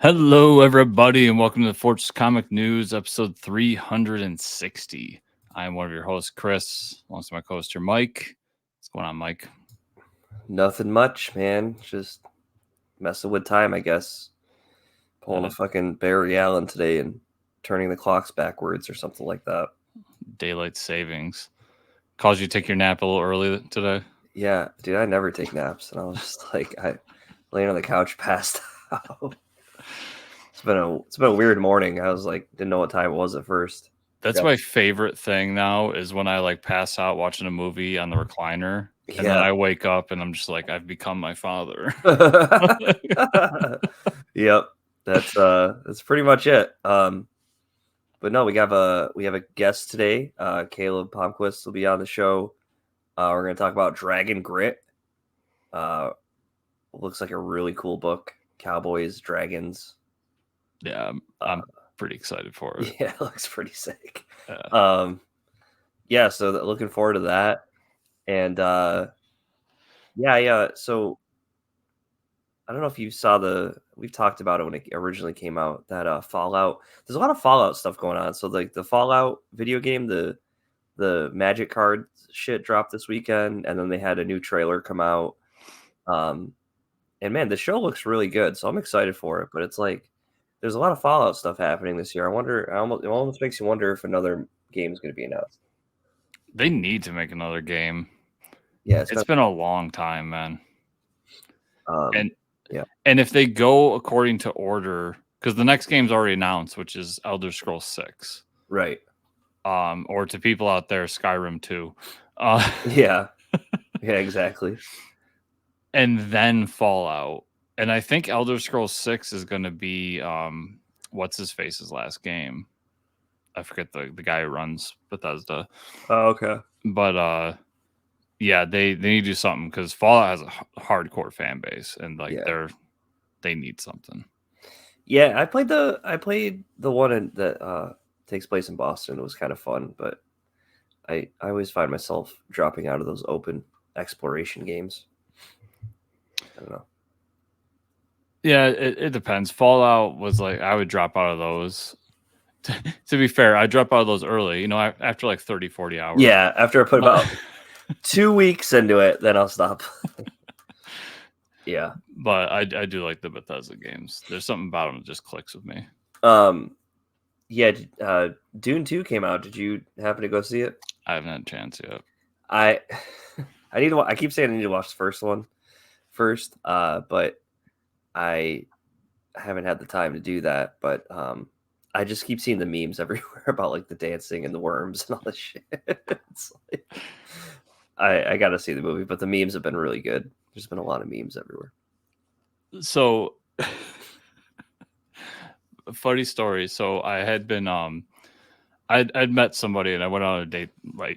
Hello, everybody, and welcome to the Fortress Comic News, episode 360. I'm one of your hosts, Chris, alongside my co-host here, Mike. What's going on, Mike? Nothing much, man. Just messing with time, I guess. Pulling a fucking Barry Allen today and turning the clocks backwards or something like that. Daylight savings. Caused you to take your nap a little early today? Yeah, dude, I never take naps, and I was just like, I laying on the couch, passed out. It's been a weird morning. I was like, didn't know what time it was at first. That's my favorite thing now is when I pass out watching a movie on the recliner, and then I wake up and I'm just like, I've become my father. Yep, that's pretty much it. But no, we have a guest today. Caleb Palmquist will be on the show. We're going to talk about Dragon Grit. Looks like a really cool book. Cowboys, dragons. Yeah, I'm pretty excited for it. Yeah, it looks pretty sick. Yeah, so looking forward to that. And yeah. So I don't know if you saw we've talked about it when it originally came out, that Fallout. There's a lot of Fallout stuff going on. So like the Fallout video game, the Magic card shit dropped this weekend, and then they had a new trailer come out. And man, the show looks really good, so I'm excited for it. But it's like there's a lot of Fallout stuff happening this year. It almost makes you wonder if another game is going to be announced. They need to make another game. Yeah, it's been a long time, man. Yeah. And if they go according to order, because the next game's already announced, which is Elder Scrolls 6. Right. Or to people out there, Skyrim 2. Yeah, exactly. And then Fallout. And I think Elder Scrolls 6 is going to be, what's his face's last game? I forget the guy who runs Bethesda. Oh, okay. But yeah, they need to do something because Fallout has a hardcore fan base, and they need something. Yeah, I played the one that takes place in Boston. It was kind of fun, but I always find myself dropping out of those open exploration games. I don't know. Yeah, it depends. Fallout was like I would drop out of those. To be fair, I drop out of those early, after like 30, 40 hours. Yeah, after I put about 2 weeks into it, then I'll stop. Yeah. But I do like the Bethesda games. There's something about them that just clicks with me. Yeah, Dune 2 came out. Did you happen to go see it? I haven't had a chance yet. I need to. I keep saying I need to watch the first one first, but I haven't had the time to do that. But I just keep seeing the memes everywhere about like the dancing and the worms and all this shit. It's like, I got to see the movie, but the memes have been really good. There's been a lot of memes everywhere. So, funny story. So I had been I'd met somebody and I went on a date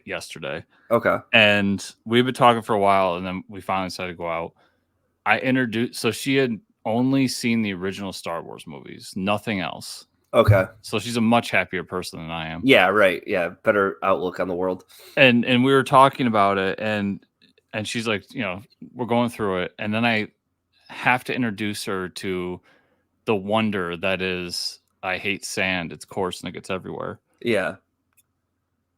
yesterday. Okay. And we've been talking for a while, and then we finally decided to go out. I introduced, so she had only seen the original Star Wars movies, nothing else. Okay. So she's a much happier person than I am. Yeah, right. Yeah, better outlook on the world. And we were talking about it, and she's like, we're going through it, and then I have to introduce her to the wonder that is I hate sand. It's coarse and it gets everywhere. Yeah.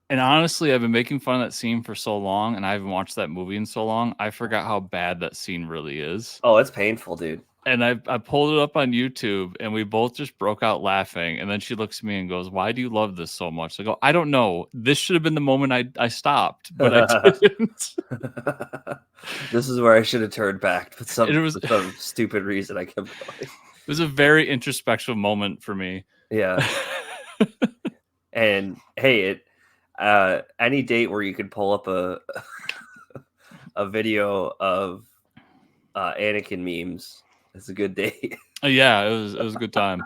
And honestly, I've been making fun of that scene for so long, and I haven't watched that movie in so long. I forgot how bad that scene really is. Oh, it's painful, dude. And I pulled it up on YouTube, and we both just broke out laughing. And then she looks at me and goes, "Why do you love this so much?" I go, "I don't know. This should have been the moment I stopped, but I didn't." This is where I should have turned back, but for some stupid reason I kept going. It was a very introspective moment for me. Yeah. And hey, any date where you could pull up a video of Anakin memes, it's a good date. Yeah, it was a good time.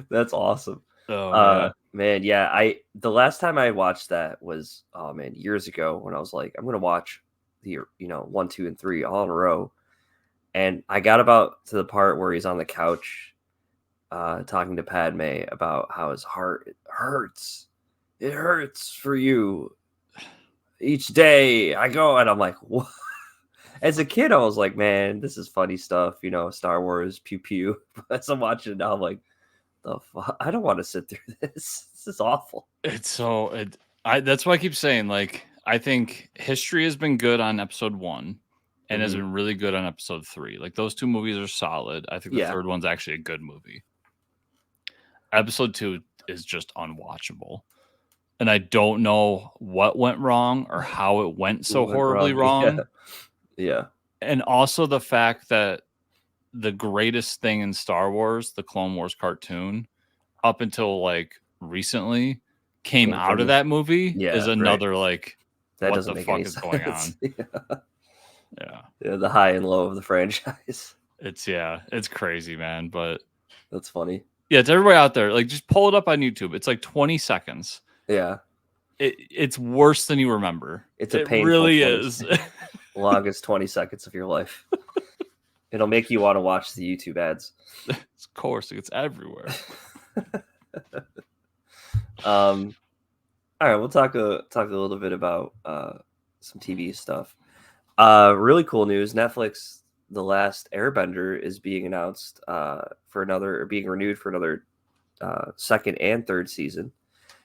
That's awesome. Oh, man, yeah. The last time I watched that was years ago when I was like, I'm gonna watch the 1, 2, and 3 all in a row, and I got about to the part where he's on the couch talking to Padme about how his heart hurts. It hurts for you each day I go, and I'm like, what? As a kid, I was like, man, this is funny stuff, you know, Star Wars, pew pew. But as I'm watching it now, I'm like, the fuck? I don't want to sit through this. This is awful. It's so that's why I keep saying, like, I think history has been good on episode 1 and has Mhm. been really good on episode 3. Like, those 2 movies are solid. I think the Yeah. third one's actually a good movie. Episode 2 is just unwatchable. And I don't know what went wrong or how it went so What went horribly wrong? Yeah. wrong. Yeah. And also the fact that the greatest thing in Star Wars, the Clone Wars cartoon, up until like recently, came Came out from of the that movie is yeah, right. another like, That what doesn't the make any fuck is going sense. on? Yeah. Yeah. Yeah, the high and low of the franchise. It's crazy, man. But That's funny. yeah, to everybody out there, like, just pull it up on YouTube. It's like 20 seconds. Yeah. It's worse than you remember. It's a It painful really 20 is. longest 20 seconds of your life. It'll make you want to watch the YouTube ads. Of course, it's everywhere. All right, we'll talk a little bit about some TV stuff. Really cool news. Netflix, The Last Airbender is being announced for another, or being renewed for another second and third season.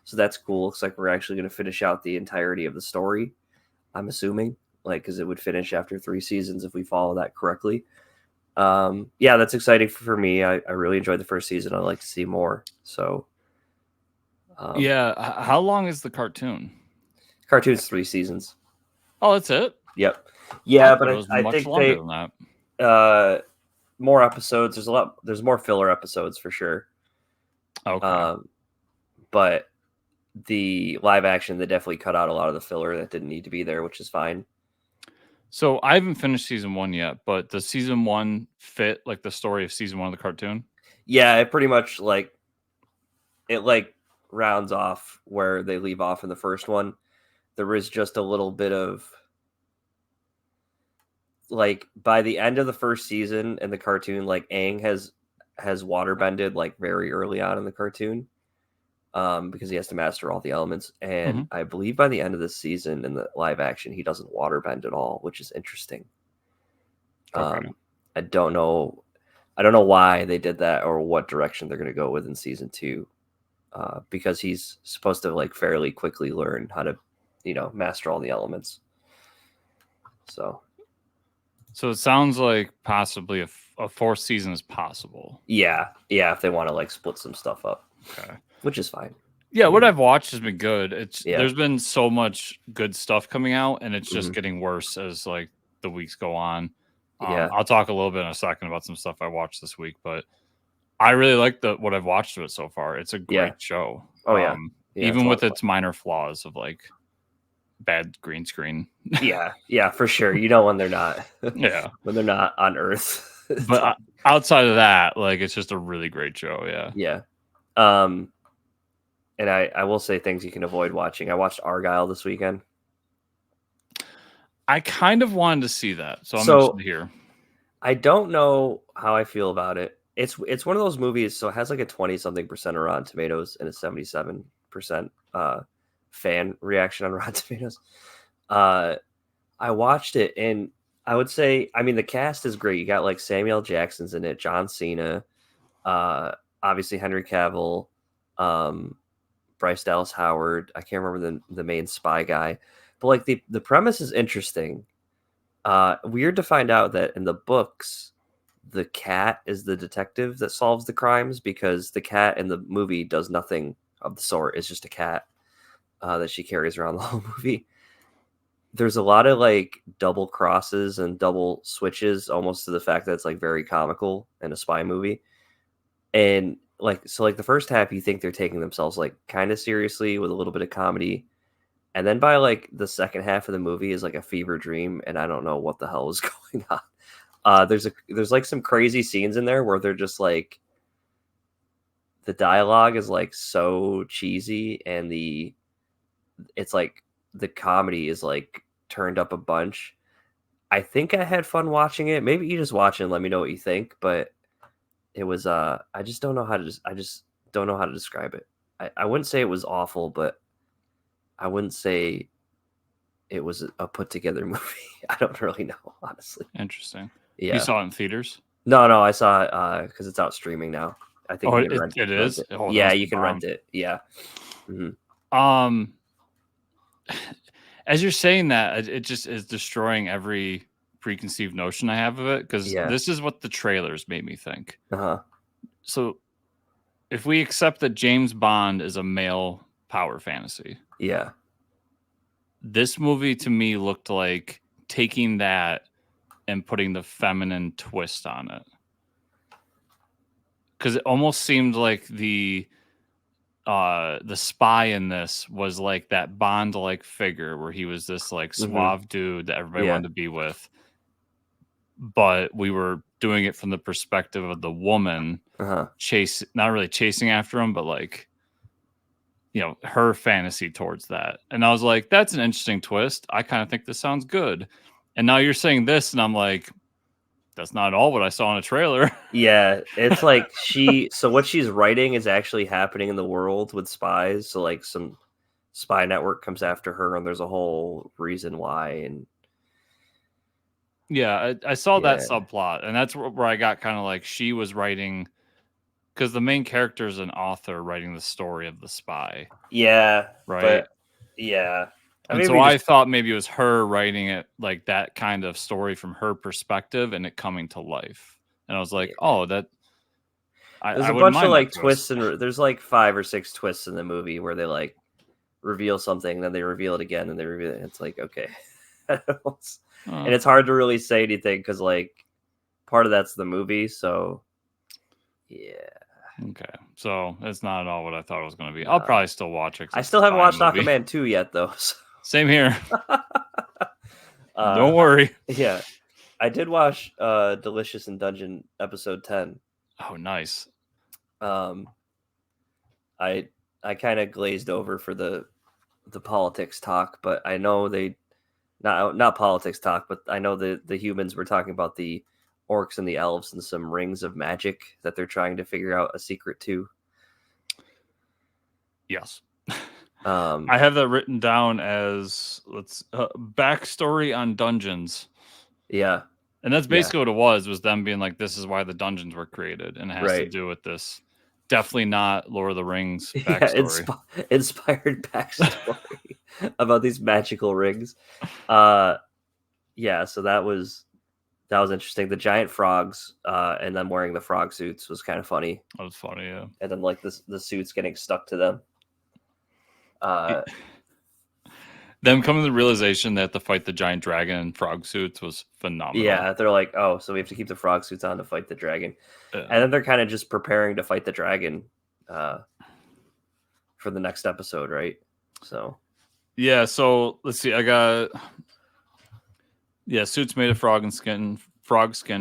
So that's cool. Looks like we're actually going to finish out the entirety of the story, I'm assuming, like, because it would finish after 3 seasons if we follow that correctly. Yeah, that's exciting for me. I really enjoyed the first season. I'd like to see more. So Yeah. How long is the cartoon? cartoon's 3 seasons. Oh, that's it? Yep. I Yeah, thought it but was I much think longer than that. more episodes. There's more filler episodes for sure. Okay. But the live action, they definitely cut out a lot of the filler that didn't need to be there, which is fine. So I haven't finished season 1 yet, but does season 1 fit like the story of season 1 of the cartoon? Yeah, it pretty much like rounds off where they leave off in the first one. There was just a little bit of like, by the end of the first season in the cartoon, like Aang has waterbended like very early on in the cartoon, because he has to master all the elements. And Mhm. I believe by the end of the season in the live action, he doesn't waterbend at all, which is interesting. Okay. I don't know why they did that or what direction they're going to go with in season 2, because he's supposed to like fairly quickly learn how to, master all the elements. So it sounds like possibly a 4th season is possible. yeah, if they want to like split some stuff up, Okay. which is fine. Yeah, what I've watched has been good. Yeah. There's been so much good stuff coming out, and it's just Mhm. getting worse as like the weeks go on. Yeah. I'll talk a little bit in a second about some stuff I watched this week, but I really like what I've watched of it so far. It's a Yeah. great show. Oh yeah. Yeah, Even with its minor flaws of like bad green screen. yeah, for sure. You know when they're not. Yeah. When they're not on Earth. But outside of that, like, it's just a really great show. Yeah. Yeah. And I will say things you can avoid watching. I watched Argyle this weekend. I kind of wanted to see that, so I'm interested to hear. I don't know how I feel about it. It's one of those movies, so it has like a 20-something% on Rotten Tomatoes and a 77% fan reaction on Rotten Tomatoes. I watched it, and I would say, I mean, the cast is great. You got like Samuel Jackson's in it, John Cena, obviously Henry Cavill, Bryce Dallas Howard. I can't remember the main spy guy, but like the premise is interesting. Weird to find out that in the books, the cat is the detective that solves the crimes, because the cat in the movie does nothing of the sort. It's just a cat that she carries around the whole movie. There's a lot of like double crosses and double switches, almost to the fact that it's like very comical in a spy movie. And like, so like the first half, you think they're taking themselves like kind of seriously with a little bit of comedy. And then by like the second half of the movie is like a fever dream, and I don't know what the hell is going on. There's like some crazy scenes in there where they're just like, the dialogue is like so cheesy, and it's like the comedy is like turned up a bunch. I think I had fun watching it. Maybe you just watch it and let me know what you think, but it was I just don't know how to describe it. I wouldn't say it was awful, but I wouldn't say it was a put together movie. I don't really know, honestly. Interesting. You Yeah. saw it in theaters? No, I saw it because it's out streaming now. I think Oh, you can it rent is? it. Oh, that Yeah, must be you can bomb. rent it. Yeah. Hmm. Um, as you're saying that, it just is destroying every preconceived notion I have of it, because Yeah. this is what the trailers made me think. Uh-huh. So if we accept that James Bond is a male power fantasy, Yeah. this movie to me looked like taking that and putting the feminine twist on it. Because it almost seemed like the spy in this was like that Bond like figure where he was this like Hmm. suave dude that everybody Yeah. wanted to be with, but we were doing it from the perspective of the woman Uh-huh. not really chasing after him, but like, her fantasy towards that. And I was like, that's an interesting twist. I kind of think this sounds good. And now you're saying this, and I'm like, that's not all what I saw in a trailer. Yeah, it's like so what she's writing is actually happening in the world with spies. So like some spy network comes after her and there's a whole reason why. And Yeah, I saw that yeah. subplot, and that's where I got kind of like she was writing, because the main character is an author writing the story of the spy, Yeah, right? but yeah. And so Maybe I just thought maybe it was her writing it like that kind of story from her perspective and it coming to life. And I was like, yeah. oh, that There's I a wouldn't bunch of mind that like twist. twists and there's like 5 or 6 twists in the movie where they like reveal something, then they reveal it again, and they reveal it. It's like, okay. And it's hard to really say anything because like part of that's the movie, so yeah. Okay, so it's not at all what I thought it was going to be. I'll probably still watch it I because it's still a haven't spy watched movie. Aquaman 2 yet though. So. Same here. uh Don't worry. yeah. I did watch Delicious in Dungeon episode 10. Oh, nice. Um I kind of glazed over for the politics talk, but I know they not politics talk, but I know the humans were talking about the orcs and the elves and some rings of magic that they're trying to figure out a secret to. Yes. Um, I have that written down as backstory on dungeons. yeah, And that's yeah, basically what it was them being like, this is why the dungeons were created. And it has to right. do with this. Definitely not Lord of the Rings Yeah, backstory. inspired backstory about these magical rings. Yeah, so that was interesting. The giant frogs, and them wearing the frog suits was kind of funny. That was funny, yeah. And then like the suits getting stuck to them. Them coming to the realization they have to fight the giant dragon in frog suits was phenomenal. Yeah, they're like, oh, so we have to keep the frog suits on to fight the dragon. And then they're kind of just preparing to fight the dragon for the next episode, right? So yeah, so let's see. I got suits made of frog skin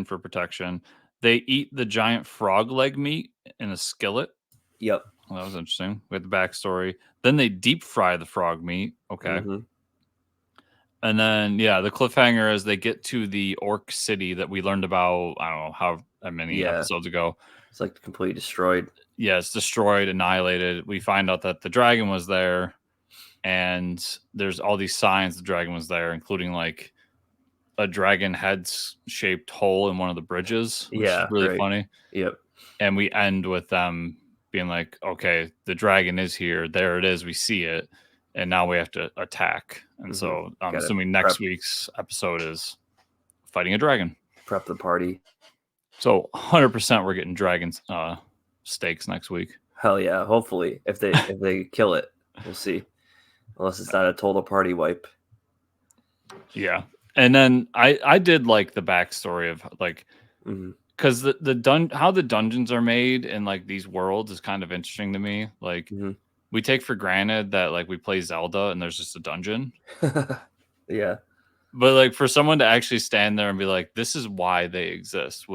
for protection. They eat the giant frog leg meat in a skillet. yep. Well, that was interesting. We had the backstory. Then they deep fry the frog meat. Okay. Mm-hmm. And then, the cliffhanger is they get to the orc city that we learned about, I don't know how many episodes ago. It's like completely destroyed. Yeah, it's destroyed, annihilated. We find out that the dragon was there, and there's all these signs the dragon was there, including like a dragon head shaped hole in one of the bridges, which is really funny. Yep. And we end with them being like, okay, the dragon is here. There it is. We see it. And now we have to attack. And so I'm assuming next week's episode is fighting a dragon. Prep the party. So 100% we're getting dragon steaks next week. Hell yeah. Hopefully, if they kill it, we'll see. Unless it's not a total party wipe. Yeah. And then I did like the backstory of like, because how the dungeons are made in like these worlds is kind of interesting to me. Like, we take for granted that like we play Zelda and there's just a dungeon. Yeah. But like for someone to actually stand there and be like, this is why they exist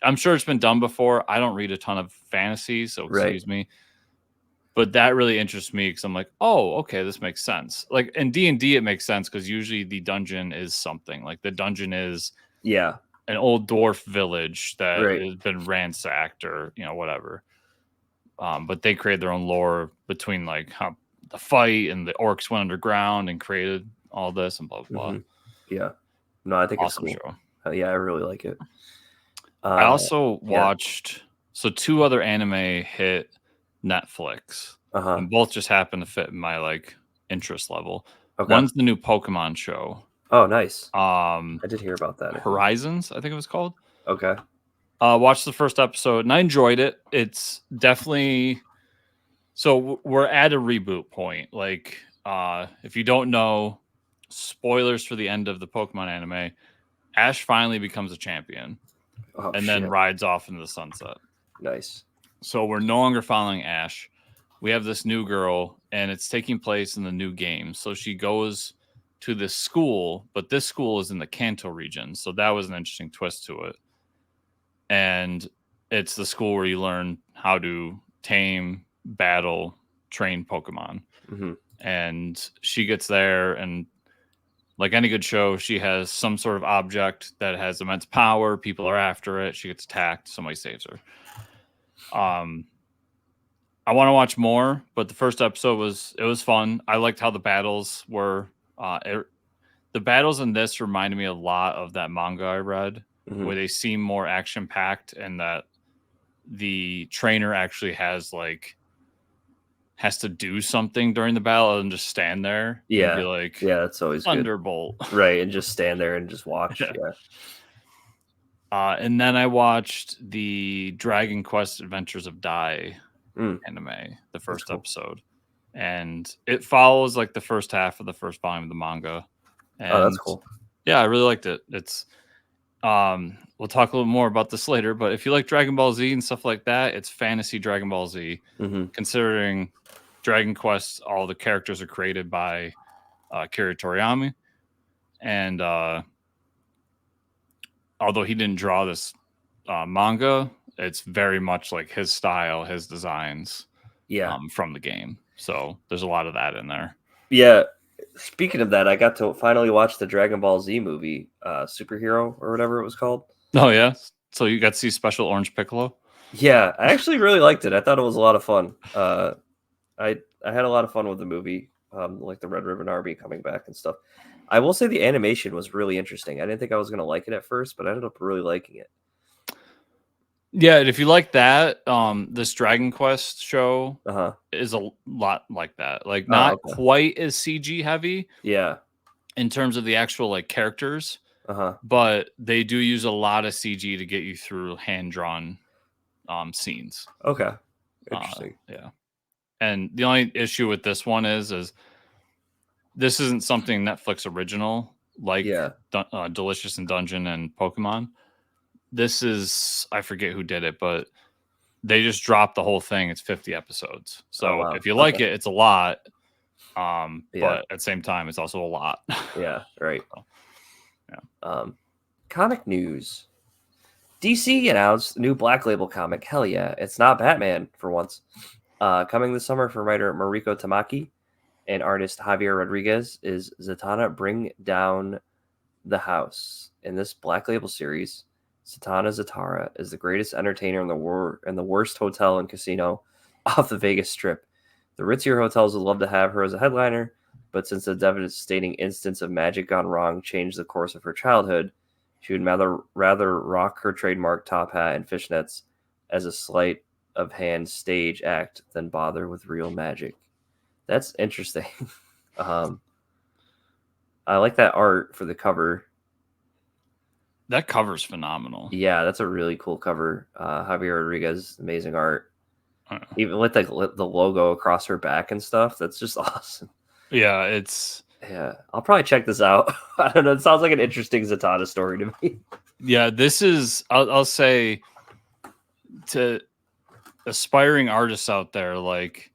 I'm sure it's been done before. I don't read a ton of fantasy, so excuse me. But that really interests me because I'm like, oh, okay, this makes sense. Like in D&D, it makes sense because usually the dungeon is something. Like the dungeon is an old dwarf village that has been ransacked or whatever. But they create their own lore between like how the fight and the orcs went underground and created all this and blah blah blah. Yeah. No, I think it's Awesome cool. show. Yeah, I really like it. I also yeah. watched two other anime hit Netflix, and both just happen to fit my like interest level. Okay. One's the new Pokemon show. Oh, nice. I Um, did hear about that. Horizons, I think it was called. Okay. Watched the first episode and I enjoyed it. It's definitely we're at a reboot point. Like, if you don't know, spoilers for the end of the Pokemon anime, Ash finally becomes a champion and then rides off into the sunset. Nice. So we're no longer following Ash. We have this new girl, and it's taking place in the new game. So she goes to this school, but this school is in the Kanto region. So that was an interesting twist to it. And it's the school where you learn how to tame, battle, train Pokemon. And she gets there, and like any good show, she has some sort of object that has immense power. People are after it. She gets attacked. Somebody saves her. I want to watch more, but the first episode was fun. I liked how the battles were. The battles in this reminded me a lot of that manga I read, where they seem more action packed, and that the trainer actually has to do something during the battle and just stand there. Yeah, and be like, yeah, that's always Thunderbolt, good. Right? And just stand there and just watch. Yeah. And then I watched the Dragon Quest Adventures of Dai anime, the first episode, and it follows like the first half of the first volume of the manga. And that's cool. Yeah, I really liked it. It's we'll talk a little more about this later, but if you like Dragon Ball Z and stuff like that, it's fantasy Dragon Ball Z. Considering Dragon Quest, all the characters are created by Akira Toriyama, and although he didn't draw this manga, it's very much like his style, his designs, from the game. So there's a lot of that in there. Yeah. Speaking of that, I got to finally watch the Dragon Ball Z movie, Superhero or whatever it was called. Oh yeah, so you got to see Special Orange Piccolo. Yeah, I actually really liked it. I thought it was a lot of fun. I had a lot of fun with the movie, like the Red Ribbon Army coming back and stuff. I will say the animation was really interesting. I didn't think I was going to like it at first, but I ended up really liking it. Yeah, and if you like that, this Dragon Quest show is a lot like that. Like not quite as CG heavy. Yeah. In terms of the actual like characters. But they do use a lot of CG to get you through hand-drawn scenes. Okay. Interesting. Yeah. And the only issue with this one is this isn't something Netflix original like Delicious in Dungeon and Pokemon. This is, I forget who did it, but they just dropped the whole thing. It's 50 episodes. So if you like it, it's a lot. But at the same time, it's also a lot. Yeah, right. So, yeah. Comic news. DC announced new Black Label comic. Hell yeah. It's not Batman for once. Coming this summer from writer Mariko Tamaki and artist Javier Rodriguez is Zatanna Bring Down the House. In this Black Label series, Zatanna Zatara is the greatest entertainer in the worst hotel and casino off the Vegas Strip. The ritzier hotels would love to have her as a headliner, but since the devastating instance of magic gone wrong changed the course of her childhood, she would rather rock her trademark top hat and fishnets as a sleight of hand stage act than bother with real magic. That's interesting. I like that art for the cover. That cover's phenomenal. Yeah, that's a really cool cover. Javier Rodriguez, amazing art. Even with the logo across her back and stuff, that's just awesome. Yeah, I'll probably check this out. I don't know. It sounds like an interesting Zatanna story to me. Yeah, this is, I'll say to aspiring artists out there, like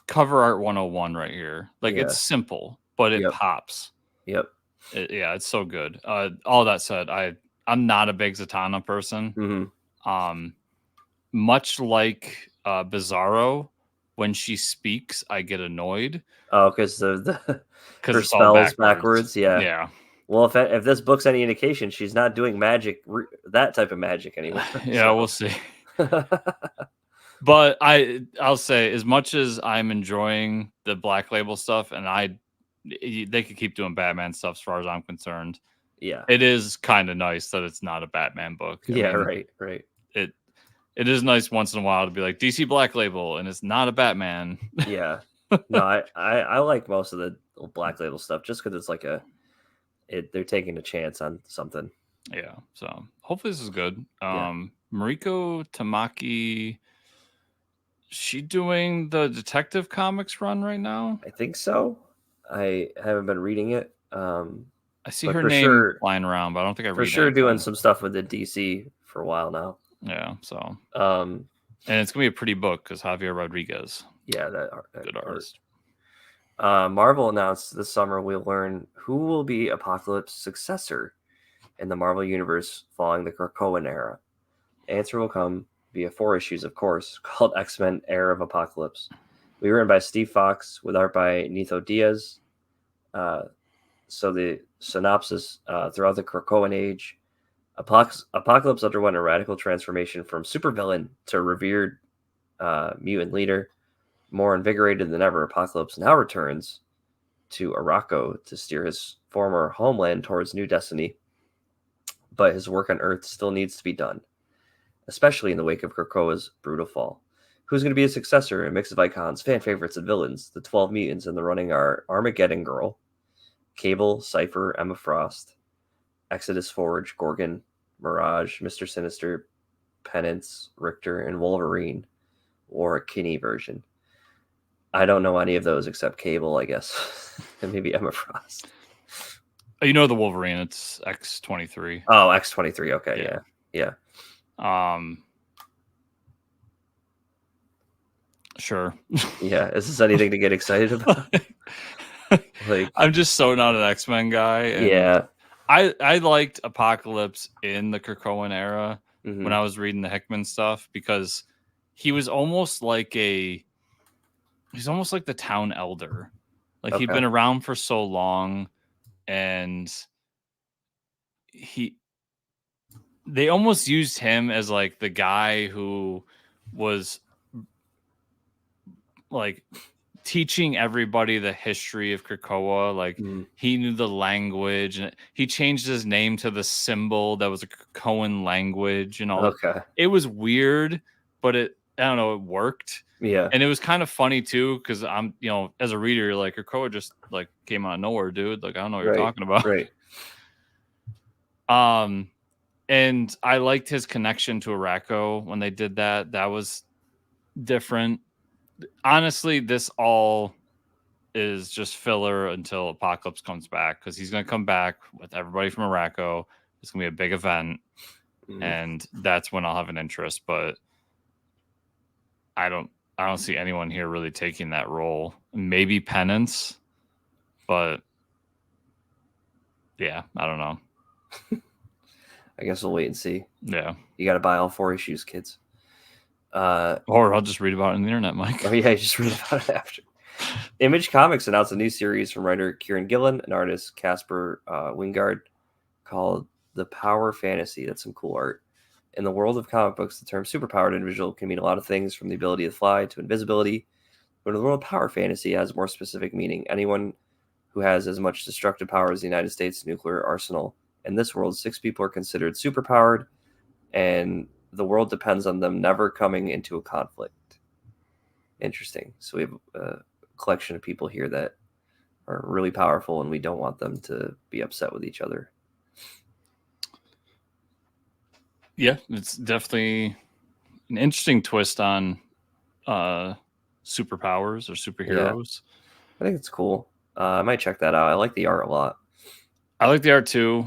cover art 101 right here. Like it's simple, but it pops. Yep. It's so good. All that said, I'm not a big Zatanna person. Much like Bizarro, when she speaks, I get annoyed. Oh, because her spells backwards. Yeah. Well, if this book's any indication, she's not doing magic, that type of magic anymore. Yeah, we'll see. But I'll say, as much as I'm enjoying the Black Label stuff, and I they could keep doing Batman stuff as far as I'm concerned. Yeah. It is kind of nice that it's not a Batman book. I Yeah. mean, Right. it is nice once in a while to be like DC Black Label and it's not a Batman. Yeah. No, I like most of the Black Label stuff just because it's like they're taking a chance on something. Yeah, so hopefully this is good. Yeah. Mariko Tamaki, she doing the Detective Comics run right now? I think so. I haven't been reading it. I see But her for name sure, flying around, but I don't think I for read sure doing anything. some stuff with the DC for a while now. Yeah, so Um, and it's gonna be a pretty book because Javier Rodriguez, yeah, that good art. artist. Marvel announced this summer we'll learn who will be Apocalypse's successor in the Marvel Universe following the Krakoan era. The answer will come via 4 issues, of course, called X-Men Era of Apocalypse. We were written by Steve Fox with art by Nitho Diaz. So the synopsis, throughout the Krakoan age, Apocalypse underwent a radical transformation from supervillain to revered mutant leader. More invigorated than ever, Apocalypse now returns to Araco to steer his former homeland towards new destiny. But his work on Earth still needs to be done, especially in the wake of Krakoa's brutal fall. Who's going to be his successor? A mix of icons, fan favorites, and villains. The 12 mutants in the running are Armageddon Girl, Cable, Cypher, Emma Frost, Exodus Forge, Gorgon, Mirage, Mr. Sinister, Penance, Richter, and Wolverine, or a Kinney version. I don't know any of those except Cable, I guess, and maybe Emma Frost. You know the Wolverine, it's X-23. Oh, X-23. Okay, yeah. Sure. Yeah, is this anything to get excited about? Like, I'm just so not an X-Men guy. And yeah. I liked Apocalypse in the Krakoan era Mm-hmm. when I was reading the Hickman stuff because he was almost like he's almost like the town elder. Like he'd been around for so long and they almost used him as like the guy who was like teaching everybody the history of Krakoa. Like he knew the language and he changed his name to the symbol that was a Krakoan language and all. Okay. It was weird, but I don't know, it worked. Yeah. And it was kind of funny too, because I'm, as a reader, you're like, Krakoa just like came out of nowhere, dude. Like, I don't know what you're talking about. Right. And I liked his connection to Araco when they did that. That was different. Honestly, this all is just filler until Apocalypse comes back because he's going to come back with everybody from Araco. It's going to be a big event, and that's when I'll have an interest. But I don't see anyone here really taking that role. Maybe Penance, but yeah, I don't know. I guess we'll wait and see. Yeah, you got to buy all 4 issues, kids. Or I'll just read about it on the internet, Mike. Oh yeah, just read about it after. Image Comics announced a new series from writer Kieran Gillen and artist Casper Wingard called The Power Fantasy. That's some cool art. In the world of comic books, the term superpowered individual can mean a lot of things, from the ability to fly to invisibility. But in the world of power fantasy, it has more specific meaning. Anyone who has as much destructive power as the United States nuclear arsenal. In this world, 6 people are considered superpowered, and the world depends on them never coming into a conflict. Interesting. So we have a collection of people here that are really powerful, and we don't want them to be upset with each other. Yeah, it's definitely an interesting twist on superpowers or superheroes. Yeah. I think it's cool. I might check that out. I like the art a lot. I like the art too.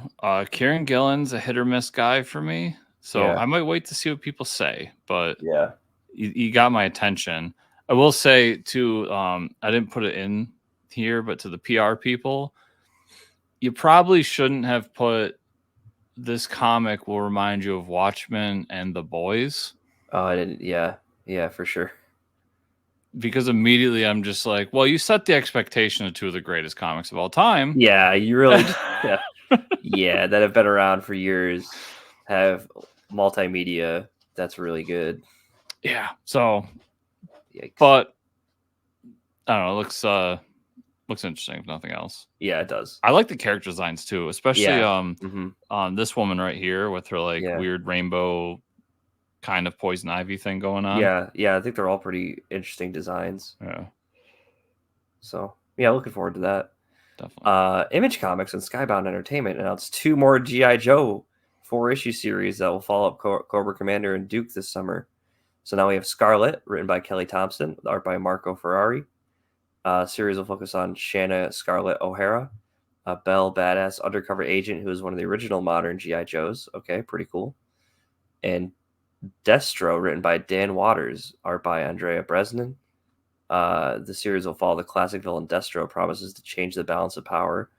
Kieran Gillen's a hit or miss guy for me, so I might wait to see what people say. But yeah, you got my attention. I will say too, I didn't put it in here, but to the PR people, you probably shouldn't have put this comic will remind you of Watchmen and The Boys. Oh, I didn't. Yeah, for sure. Because immediately I'm just like, well, you set the expectation of 2 of the greatest comics of all time. Yeah, you really. Yeah, that have been around for years, have multimedia. That's really good. Yeah. So, Yikes. but I don't know. It looks Looks interesting, if nothing else. Yeah, it does. I like the character designs too, especially Yeah. this woman right here with her like Yeah. weird rainbow kind of poison ivy thing going on. Yeah. I think they're all pretty interesting designs. Yeah, So yeah, looking forward to that. definitely. Image Comics and Skybound Entertainment announced 2 more G.I. Joe 4-issue series that will follow up Cobra Commander and Duke this summer. So now we have Scarlet, written by Kelly Thompson, with art by Marco Ferrari. Series will focus on Shanna Scarlet O'Hara, a Belle badass undercover agent who is one of the original modern G.I. Joes. Okay, pretty cool. And Destro, written by Dan Waters, art by Andrea Bresnan. The series will follow the classic villain Destro, promises to change the balance of power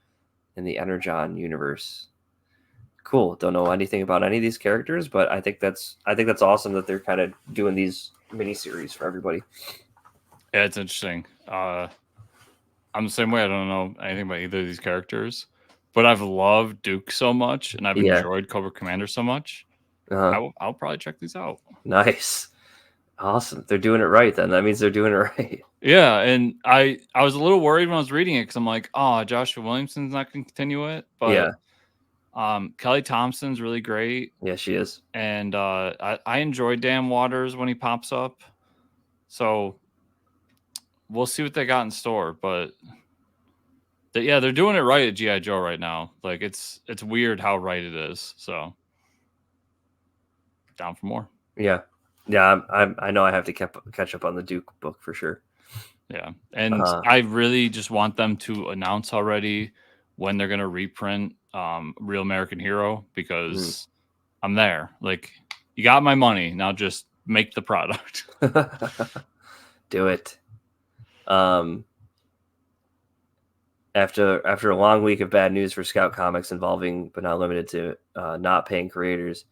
in the Energon universe. Cool. Don't know anything about any of these characters, but I think that's awesome that they're kind of doing these miniseries for everybody. Yeah, it's interesting. I'm the same way. I don't know anything about either of these characters, but I've loved Duke so much, and I've enjoyed Cobra Commander so much. I'll probably check these out. Nice. Awesome. They're doing it right then. That means they're doing it right. Yeah, and I was a little worried when I was reading it because I'm like, oh, Joshua Williamson's not going to continue it, but Kelly Thompson's really great. Yeah, she is. And I enjoy Dan Waters when he pops up, so we'll see what they got in store. But they're doing it right at G.I. Joe right now. Like it's weird how right it is. So down for more. Yeah. I know I have to catch up on the Duke book for sure. Yeah, and I really just want them to announce already when they're gonna reprint Real American Hero, because I'm there. Like, you got my money, now just make the product. Do it. After a long week of bad news for Scout Comics involving, but not limited to, not paying creators,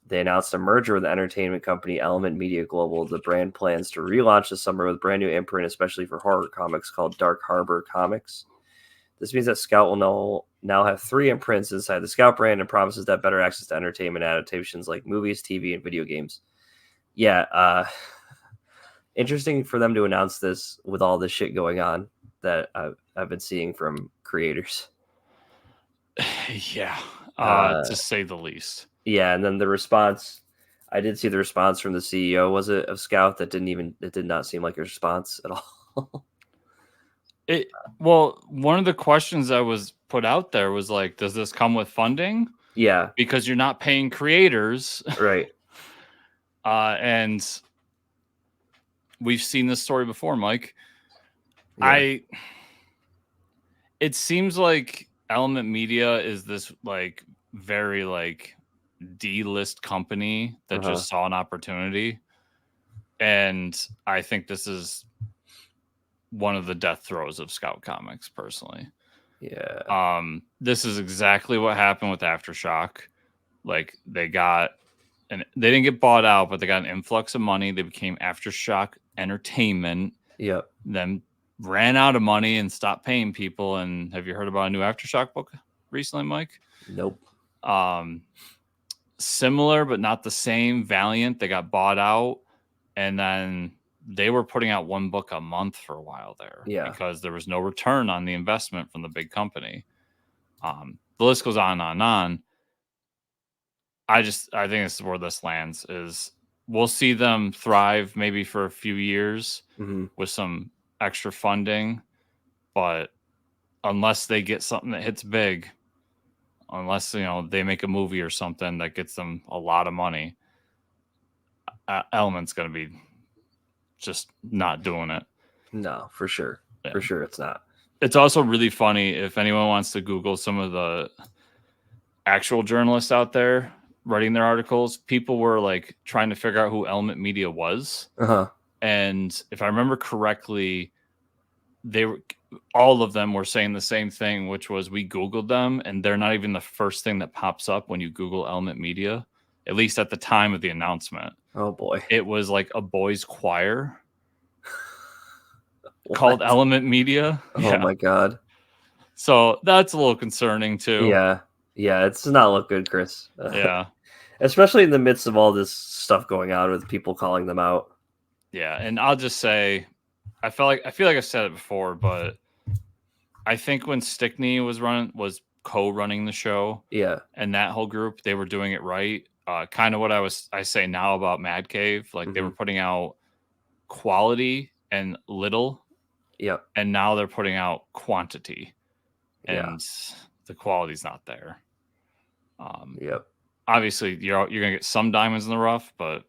they announced a merger with the entertainment company Element Media Global. The brand plans to relaunch this summer with a brand new imprint, especially for horror comics, called Dark Harbor Comics. This means that Scout will now have 3 imprints inside the Scout brand, and promises that better access to entertainment adaptations like movies, TV, and video games. Yeah, interesting for them to announce this with all this shit going on that I've been seeing from creators. Yeah, to say the least. Yeah, and then the response, I did see the response from the CEO, was it, of Scout, that did not seem like a response at all. Well, one of the questions that was put out there was like, does this come with funding? Yeah. Because you're not paying creators. Right. And we've seen this story before, Mike. Yeah. It seems like Element Media is this like very like D-list company that just saw an opportunity, and I think this is one of the death throes of Scout Comics, personally. Yeah. This is exactly what happened with Aftershock. Like, they didn't get bought out, but they got an influx of money. They became Aftershock Entertainment. Yep. Then ran out of money and stopped paying people. And have you heard about a new Aftershock book recently, Mike? Nope. Similar, but not the same. Valiant, they got bought out, and then they were putting out 1 book a month for a while there. Yeah. Because there was no return on the investment from the big company. The list goes on and on. I think this is where this lands. Is we'll see them thrive maybe for a few years with some extra funding, but unless they get something that hits big, unless they make a movie or something that gets them a lot of money, Element's going to be just not doing it. No, for sure. Yeah. For sure it's not. It's also really funny if anyone wants to Google some of the actual journalists out there writing their articles. People were like trying to figure out who Element Media was. And if I remember correctly, all of them were saying the same thing, which was, we Googled them and they're not even the first thing that pops up when you Google Element Media, at least at the time of the announcement. Oh boy. It was like a boys' choir called Element Media. Oh my God. So that's a little concerning too. Yeah. It does not look good, Chris. Yeah. Especially in the midst of all this stuff going on with people calling them out. Yeah. And I'll just say, I feel like I've said it before, but I think when Stickney was co-running the show, Yeah. and that whole group, they were doing it right. Kind of what I say now about Mad Cave, like they were putting out quality and little, Yep. and now they're putting out quantity, Yeah. and the quality's not there. Yep. Obviously, you're gonna get some diamonds in the rough, but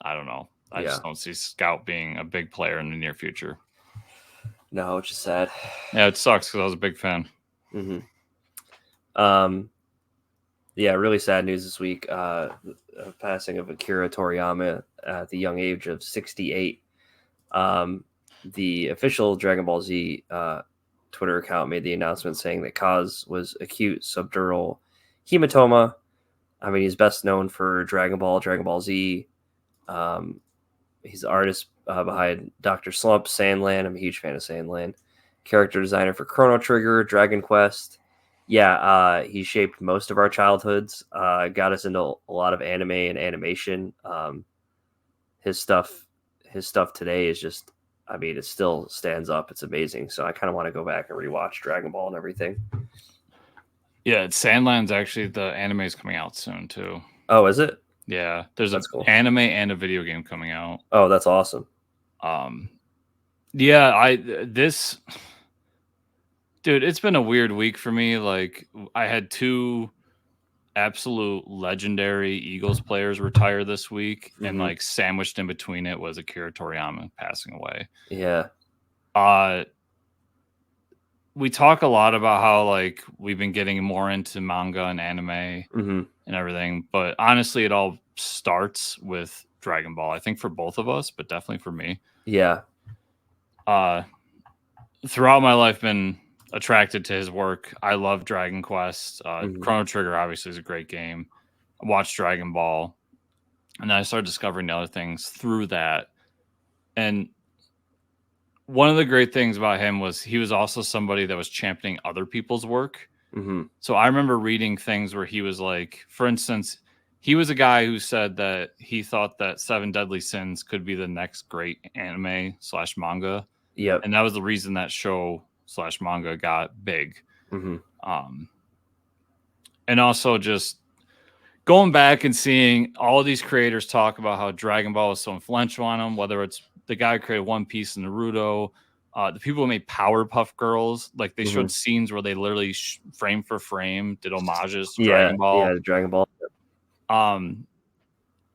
I don't know. I Yeah. just don't see Scout being a big player in the near future. No, which is sad. Yeah, it sucks because I was a big fan. Yeah, really sad news this week. Passing of Akira Toriyama at the young age of 68. The official Dragon Ball Z Twitter account made the announcement saying that cause was acute subdural hematoma. I mean, he's best known for Dragon Ball Z. He's the artist behind Dr. Slump, Sandland. I'm a huge fan of Sandland. Character designer for Chrono Trigger, Dragon Quest. Yeah, he shaped most of our childhoods. Got us into a lot of anime and animation. His stuff today is just, I mean, it still stands up. It's amazing. So I kind of want to go back and rewatch Dragon Ball and everything. Yeah, Sandland's actually, the anime is coming out soon too. Oh, is it? Yeah, there's That's an cool. anime and a video game coming out. Oh, that's awesome. Yeah, dude, it's been a weird week for me. Like, I had 2 absolute legendary Eagles players retire this week, and like sandwiched in between it was Akira Toriyama passing away. Yeah. We talk a lot about how like we've been getting more into manga and anime and everything, but honestly, it all starts with Dragon Ball. I think for both of us, but definitely for me. Yeah. Throughout my life, been attracted to his work. I love Dragon Quest. Chrono Trigger obviously is a great game. I watched Dragon Ball, and then I started discovering other things through that. And one of the great things about him was he was also somebody that was championing other people's work. So I remember reading things where he was like, for instance, he was a guy who said that he thought that Seven Deadly Sins could be the next great anime / manga. Yep. And that was the reason that show / manga got big. And also just going back and seeing all of these creators talk about how Dragon Ball was so influential on them, whether it's the guy who created One Piece and Naruto, the people who made Powerpuff Girls, like they showed scenes where they literally frame for frame did homages to Dragon Ball. Yeah, Dragon Ball.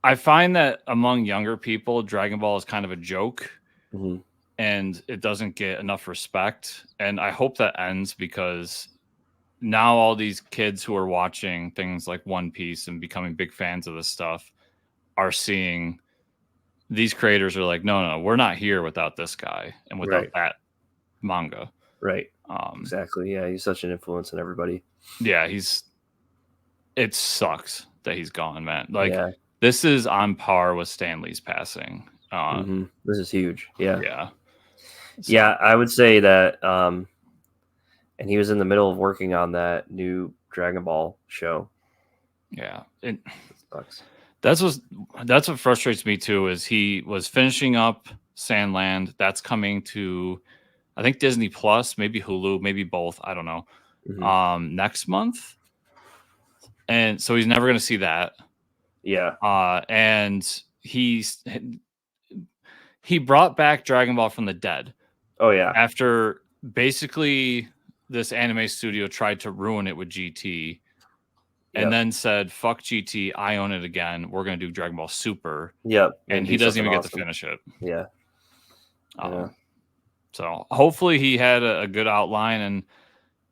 I find that among younger people, Dragon Ball is kind of a joke, and it doesn't get enough respect. And I hope that ends, because now all these kids who are watching things like One Piece and becoming big fans of this stuff are seeing these creators are like, no, we're not here without this guy and without that manga. Right. Exactly. Yeah, he's such an influence on everybody. Yeah, it sucks that he's gone, man. Like, this is on par with Stan Lee's passing. This is huge. Yeah. Yeah. So, yeah, I would say that and he was in the middle of working on that new Dragon Ball show. Yeah. That's what frustrates me too, is he was finishing up Sandland. That's coming to, I think, Disney Plus, maybe Hulu, maybe both. I don't know. Next month. And so he's never going to see that. Yeah. And he brought back Dragon Ball from the dead. Oh, yeah. After basically this anime studio tried to ruin it with GT, and then said, fuck GT, I own it again. We're going to do Dragon Ball Super. Yep. And he doesn't even get to finish it. Yeah. So hopefully he had a good outline,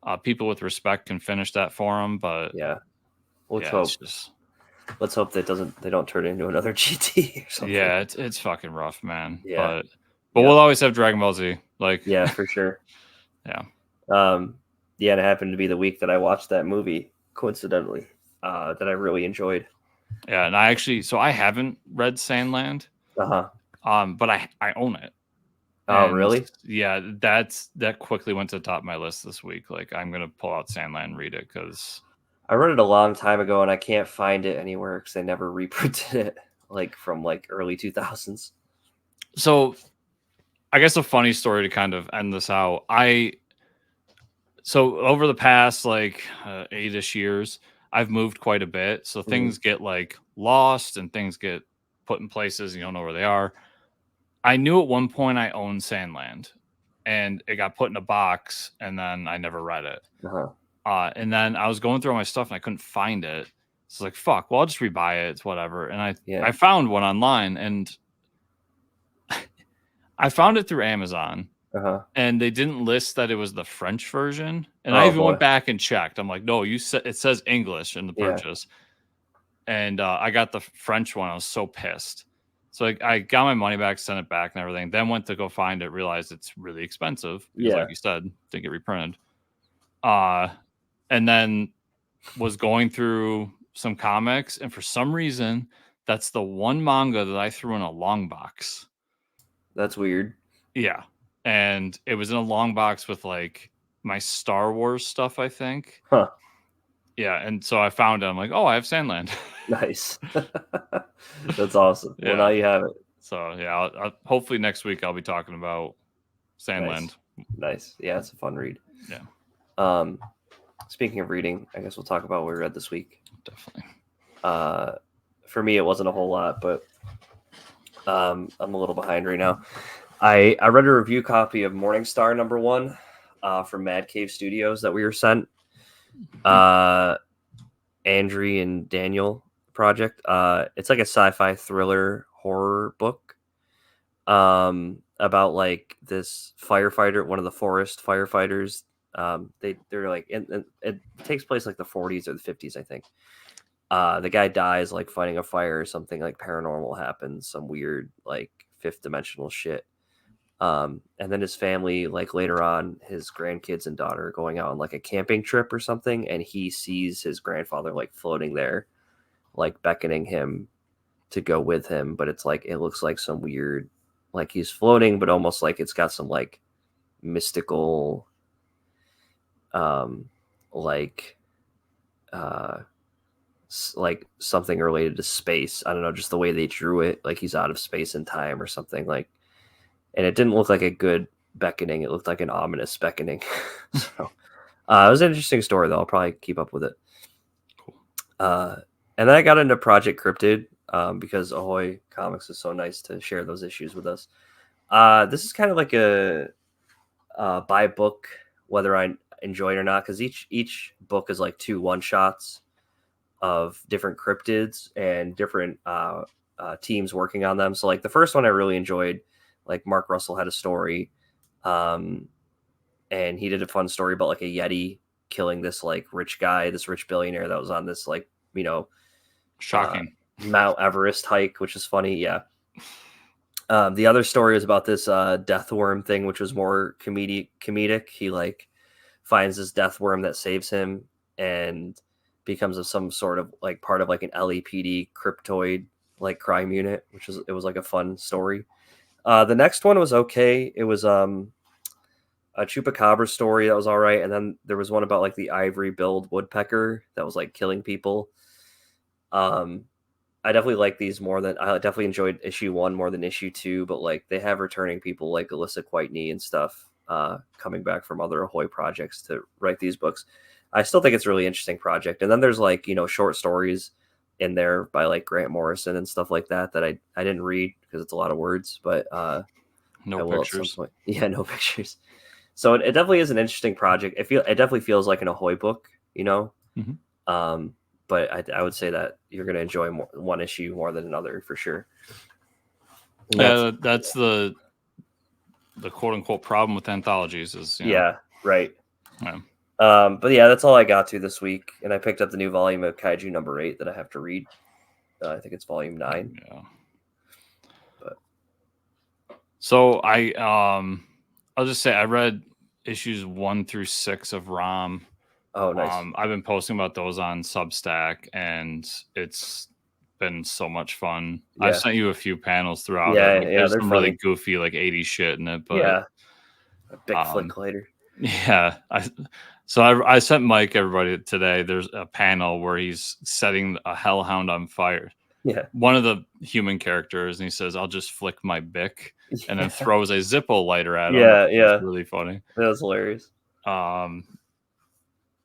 and people with respect can finish that for him. But yeah, let's hope that they don't turn it into another GT or something. Yeah, it's fucking rough, man. Yeah. But we'll always have Dragon Ball Z. Like, yeah, for sure. Yeah. Yeah, and it happened to be the week that I watched that movie, coincidentally, that I really enjoyed. Yeah, and I haven't read Sandland. But I own it. Oh, really? Yeah, that quickly went to the top of my list this week. Like, I'm gonna pull out Sandland and read it, because I read it a long time ago and I can't find it anywhere because they never reprinted it, like from like early 2000s. So, I guess a funny story to kind of end this out. I So over the past like 8ish years, I've moved quite a bit. So Mhm. things get like lost and things get put in places you don't know where they are. I knew at one point I owned Sandland, and it got put in a box, and then I never read it. Uh-huh. And then I was going through all my stuff and I couldn't find it. It's like fuck. Well, I'll just rebuy it. It's whatever. And Yeah. I found one online, and I found it through Amazon, Uh-huh. and they didn't list that it was the French version. And I Oh even boy. went back and checked. I'm like, no, you said it says English in the Yeah. purchase. And I got the French one. I was so pissed. So I got my money back, sent it back, and everything. Then went to go find it, realized it's really expensive because, Yeah. like you said, didn't get reprinted. And then was going through some comics, and for some reason, that's the one manga that I threw in a long box. That's weird. Yeah, and it was in a long box with like my Star Wars stuff, I think. Huh. Yeah, and so I found it. I'm like, oh, I have Sandland. Nice. That's awesome. Well, now Yeah. you have it. So yeah, hopefully next week I'll be talking about Sandland. Nice. Nice. Yeah, it's a fun read. Yeah, Um, speaking of reading, I guess we'll talk about what we read this week. definitely. For me, it wasn't a whole lot, but I'm a little behind right now. I read a review copy of Morningstar #1 from Mad Cave Studios that we were sent. Andrew and Daniel project. It's like a sci-fi thriller horror book about like this firefighter, one of the forest firefighters. They're like it takes place like the 40s or the 50s, I think. The guy dies like fighting a fire or something, like paranormal happens, some weird like fifth dimensional shit. And then his family, like later on, his grandkids and daughter are going out on like a camping trip or something, and he sees his grandfather like floating there, like beckoning him to go with him. But it's like it looks like some weird, like he's floating, but almost like it's got some like mystical, like like something related to space. I don't know, just the way they drew it, like he's out of space and time or something like. And it didn't look like a good beckoning. It looked like an ominous beckoning. So it was an interesting story, though. I'll probably keep up with it. Cool. And then I got into Project Cryptid because Ahoy Comics is so nice to share those issues with us. This is kind of like a buy book, whether I enjoy it or not, because each book is like 2 one-shots of different cryptids and different teams working on them. So like the first one I really enjoyed. Like Mark Russell had a story, and he did a fun story about like a Yeti killing this like rich guy, this rich billionaire that was on this like Shocking. Mount Everest hike, which is funny. Yeah. The other story is about this death worm thing, which was more comedic. He like finds this death worm that saves him and becomes some sort of like part of like an LAPD cryptoid like crime unit, it was like a fun story. The next one was okay. It was a chupacabra story that was all right, and then there was one about like the ivory-billed woodpecker that was like killing people. I definitely like these more than I definitely enjoyed issue 1 more than issue 2, but like they have returning people like Alyssa Whitney and stuff coming back from other Ahoy projects to write these books. I still think it's a really interesting project. And then there's like short stories in there by like Grant Morrison and stuff like that I didn't read because it's a lot of words, but No I will at some pictures. point. Yeah, no pictures. So it definitely is an interesting project. It definitely feels like an Ahoy book, Mm-hmm. But I would say that you're going to enjoy one issue more than another for sure. Yeah, that's the quote unquote problem with anthologies is yeah, right. Yeah. But yeah, that's all I got to this week, and I picked up the new volume of Kaiju #8 that I have to read. I think it's volume 9. Yeah. But so I'll just say I read issues 1 through 6 of ROM. Oh, nice. I've been posting about those on Substack, and it's been so much fun. Yeah. I've sent you a few panels throughout Yeah, it. Like, yeah, there's they're some funny. really goofy like 80s shit in it, but yeah, a big flick later. Yeah, I sent Mike everybody today. There's a panel where he's setting a hellhound on fire. Yeah, one of the human characters, and he says, "I'll just flick my bick," and then throws a Zippo lighter at him. yeah, Which yeah. is really funny. That was hilarious.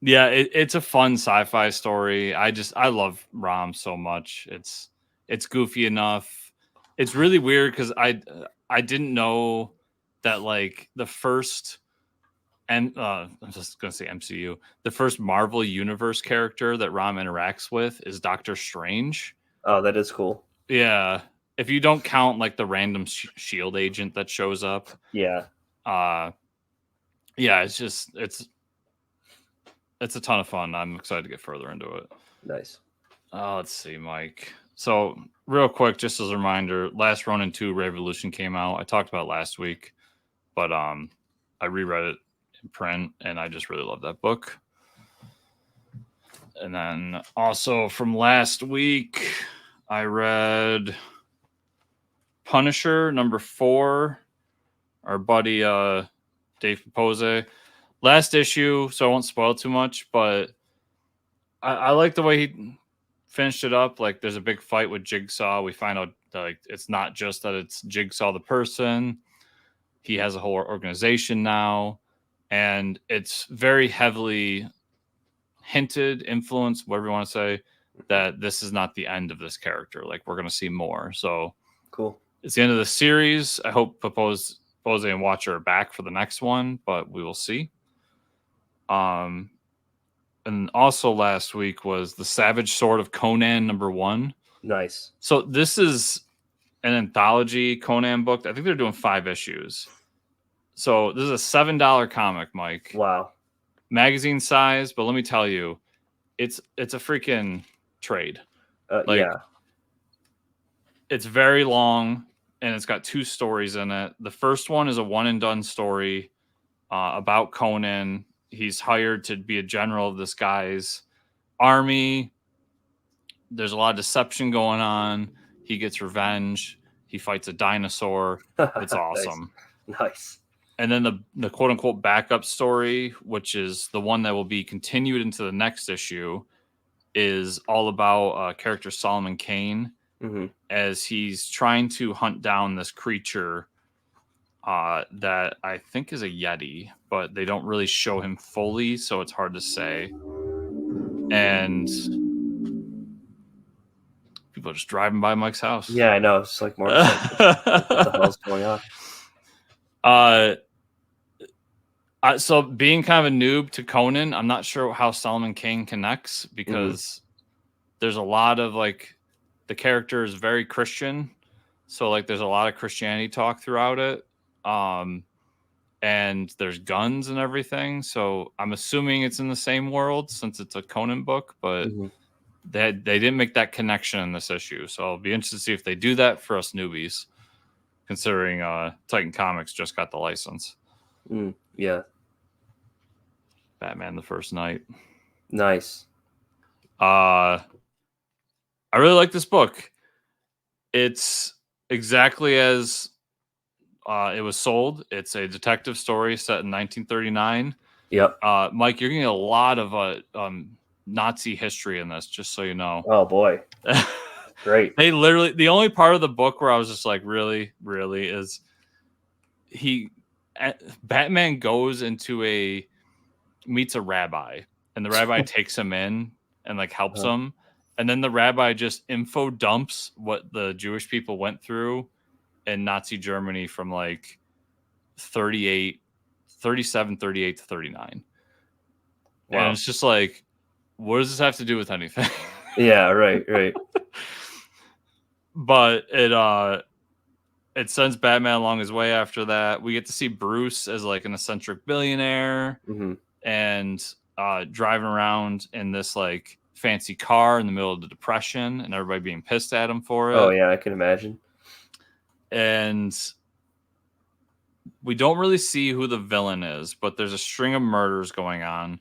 Yeah, it's a fun sci-fi story. I love Rom so much. It's goofy enough. It's really weird because I didn't know that like the first and I'm just gonna say MCU, the first Marvel Universe character that Rom interacts with is Doctor Strange. Oh, that is cool. Yeah, if you don't count like the random Shield agent that shows up, Yeah, uh, yeah, it's a ton of fun. I'm excited to get further into it. nice. Let's see, Mike. So, real quick, just as a reminder, Last Ronin 2 Revolution came out. I talked about it last week, but I reread it in print, and I just really love that book. And then also from last week, I read Punisher #4. Our buddy Dave Pose. Last issue, so I won't spoil too much, but I like the way he finished it up. Like, there's a big fight with Jigsaw. We find out that, like, it's not just that it's Jigsaw the person. He has a whole organization now, and it's very heavily hinted, influenced, whatever you want to say, that this is not the end of this character. Like, we're going to see more. So Cool. it's the end of the series. I hope Pose and Watcher are back for the next one, but we will see. And also last week was The Savage Sword of Conan #1. Nice. So this is an anthology Conan book. I think they're doing 5 issues. So this is a $7 comic, Mike. Wow. Magazine size, but let me tell you, it's a freaking trade. Like, Yeah. it's very long, and it's got 2 stories in it. The first one is a one and done story about Conan. He's hired to be a general of this guy's army. There's a lot of deception going on. He gets revenge. He fights a dinosaur. It's awesome. Nice. And then the quote unquote backup story, which is the one that will be continued into the next issue, is all about character Solomon Kane as he's trying to hunt down this creature that I think is a Yeti, but they don't really show him fully, so it's hard to say. And people are just driving by Mike's house. Yeah, I know. It's like motorcycles. What the hell's going on? So being kind of a noob to Conan, I'm not sure how Solomon Kane connects because there's a lot of like the character is very Christian, so like there's a lot of Christianity talk throughout it, and there's guns and everything. So I'm assuming it's in the same world since it's a Conan book, but they didn't make that connection in this issue. So I'll be interested to see if they do that for us newbies, considering Titan Comics just got the license. Yeah. Batman the First Night. Nice. I really like this book. It's exactly as it was sold. It's a detective story set in 1939. Yep. Mike, you're getting a lot of Nazi history in this, just so you know. Oh boy. Great. They literally, the only part of the book where I was just like, really, is Batman goes into meets a rabbi, and the rabbi takes him in and like helps him, and then the rabbi just info dumps what the Jewish people went through in Nazi Germany from like 37, 38 to 39. Wow. And it's just like, what does this have to do with anything? Yeah, right. But it sends Batman along his way after that. We get to see Bruce as like an eccentric billionaire and driving around in this like fancy car in the middle of the Depression, and everybody being pissed at him for it. Oh yeah, I can imagine. And we don't really see who the villain is, but there's a string of murders going on,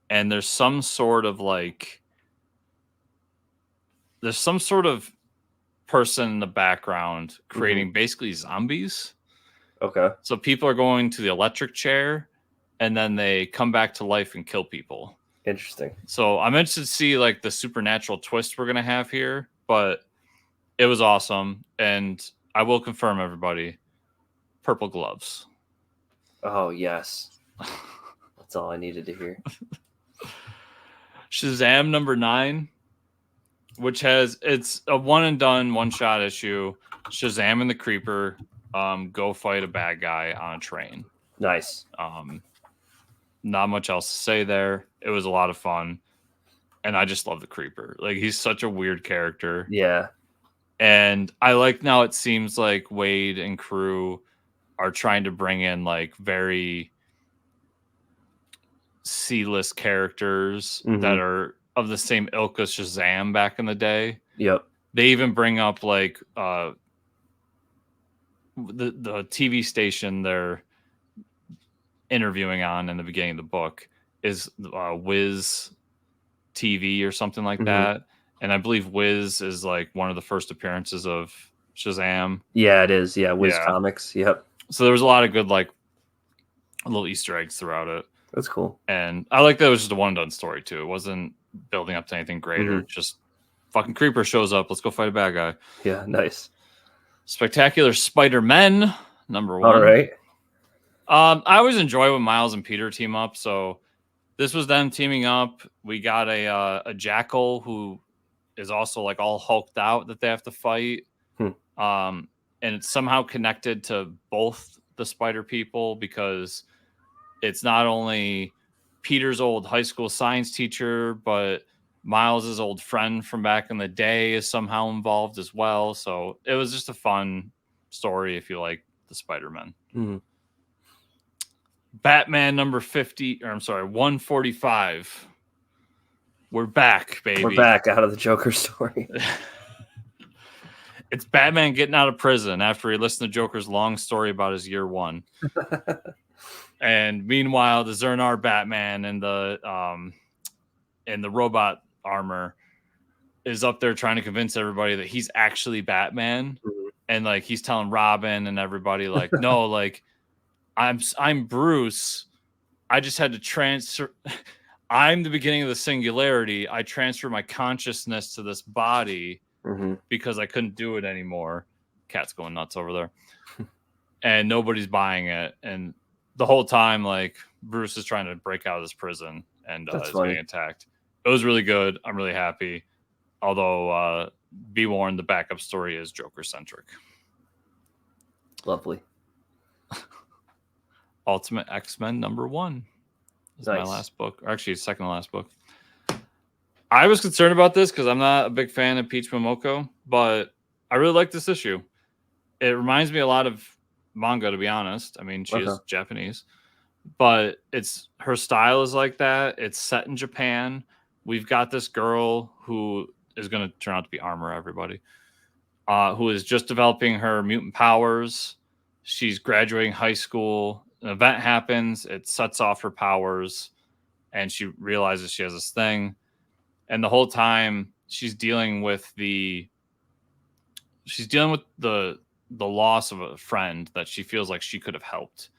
and there's some sort of person in the background creating basically zombies. Okay. So people are going to the electric chair, and then they come back to life and kill people. Interesting. So I'm interested to see like the supernatural twist we're gonna have here, but it was awesome, and I will confirm, everybody, purple gloves. Oh yes, that's all I needed to hear. Shazam number 9, which it's a one and done, one shot issue. Shazam and the Creeper go fight a bad guy on a train. Nice. Not much else to say there. It was a lot of fun, and I just love the Creeper. Like, he's such a weird character. Yeah. And I like now it seems like Wade and crew are trying to bring in like very C-list characters that are of the same ilk as Shazam back in the day. Yep. They even bring up like the TV station they're interviewing on in the beginning of the book is Wiz TV or something like that. And I believe Wiz is like one of the first appearances of Shazam. Yeah, it is. Yeah, Wiz Comics. Yep. So there was a lot of good like little Easter eggs throughout it. That's cool. And I like that it was just a one done story too. It wasn't building up to anything greater. Just fucking Creeper shows up. Let's go fight a bad guy. Yeah, nice. Spectacular Spider-Men number 1. All right. I always enjoy when Miles and Peter team up. So this was them teaming up. We got a Jackal who is also like all hulked out that they have to fight. And it's somehow connected to both the Spider people because it's not only Peter's old high school science teacher, but Miles's old friend from back in the day is somehow involved as well. So it was just a fun story if you like the Spider-Man. Batman number 145. We're back, baby. We're back out of the Joker story. It's Batman getting out of prison after he listened to Joker's long story about his year 1. And meanwhile, the Zernar Batman and the robot armor is up there trying to convince everybody that he's actually Batman. And like he's telling Robin and everybody like, no, like I'm Bruce. I just had to transfer. I'm the beginning of the singularity. I transfer my consciousness to this body because I couldn't do it anymore. Cat's going nuts over there. And nobody's buying it. And the whole time, like, Bruce is trying to break out of this prison and is being attacked. It was really good. I'm really happy. Although, be warned, the backup story is Joker-centric. Lovely. Ultimate X-Men number 1 is my last book. Or actually, second to last book. I was concerned about this because I'm not a big fan of Peach Momoko, but I really like this issue. It reminds me a lot of manga, to be honest. I mean, she is Japanese, but her style is like that. It's set in Japan. We've got this girl who is going to turn out to be Armor, everybody, who is just developing her mutant powers. She's graduating high school. An event happens. It sets off her powers, and she realizes she has this thing. And the whole time she's dealing with the loss of a friend that she feels like she could have helped.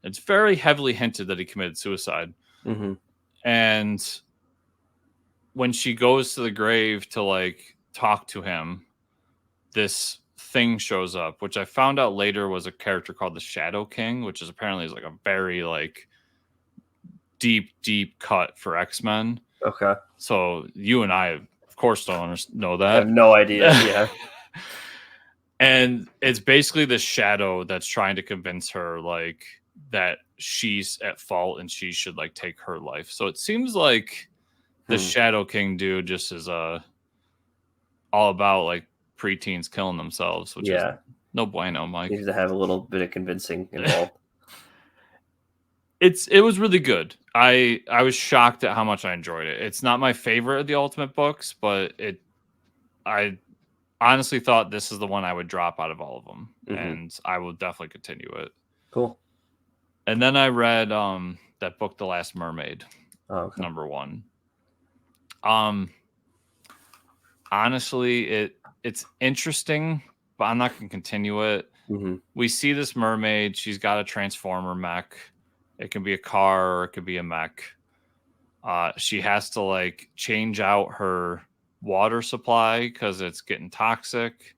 It's very heavily hinted that he committed suicide. And when she goes to the grave to like talk to him, this thing shows up, which I found out later was a character called the Shadow King, which is apparently like a very like deep cut for X-Men. Okay. So you and I, of course, don't know that. I have no idea. Yeah. And it's basically the Shadow that's trying to convince her like that she's at fault and she should like take her life. So it seems like the Shadow King dude just is all about like preteens killing themselves, which is no bueno, Mike. Needs to have a little bit of convincing involved. It was really good. I was shocked at how much I enjoyed it. It's not my favorite of the Ultimate books, but I honestly thought this is the one I would drop out of all of them, and I will definitely continue it. Cool. And then I read that book, The Last Mermaid, number 1. Honestly, it's interesting, but I'm not going to continue it. We see this mermaid. She's got a transformer mech. It can be a car or it could be a mech. She has to like change out her water supply because it's getting toxic.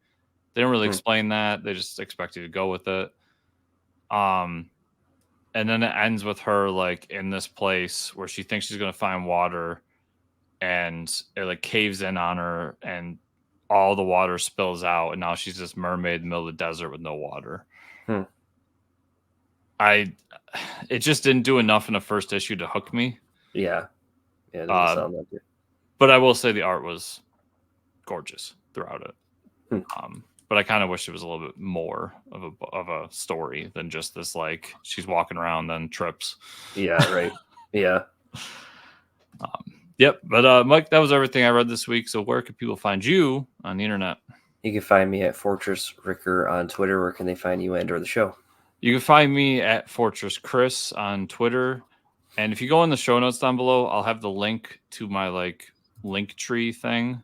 They don't really explain that. They just expect you to go with it. And then it ends with her like in this place where she thinks she's going to find water. and it like caves in on her, and all the water spills out, and now she's this mermaid in the middle of the desert with no water. It just didn't do enough in the first issue to hook me. Yeah, it doesn't sound like it. But I will say the art was gorgeous throughout it. But I kind of wish it was a little bit more of a story than just this, like, she's walking around then trips. Yeah, right. Yeah. Yep. But Mike, that was everything I read this week. So where can people find you on the internet? You can find me at Fortress Ricker on Twitter. Where can they find you and/or the show? You can find me at Fortress Chris on Twitter. And if you go in the show notes down below, I'll have the link to my like link tree thing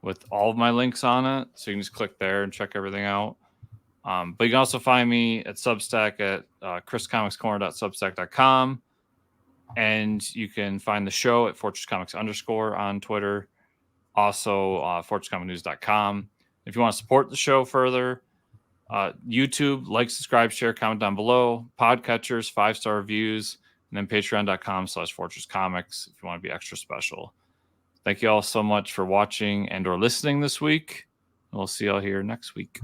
with all of my links on it. So you can just click there and check everything out. But you can also find me at Substack at chriscomicscorner.substack.com. And you can find the show at fortresscomics_ on Twitter. Also, fortresscomicnews.com. If you want to support the show further, YouTube, like, subscribe, share, comment down below. Podcatchers, 5-star reviews, and then patreon.com/fortresscomics if you want to be extra special. Thank you all so much for watching and or listening this week. And we'll see y'all here next week.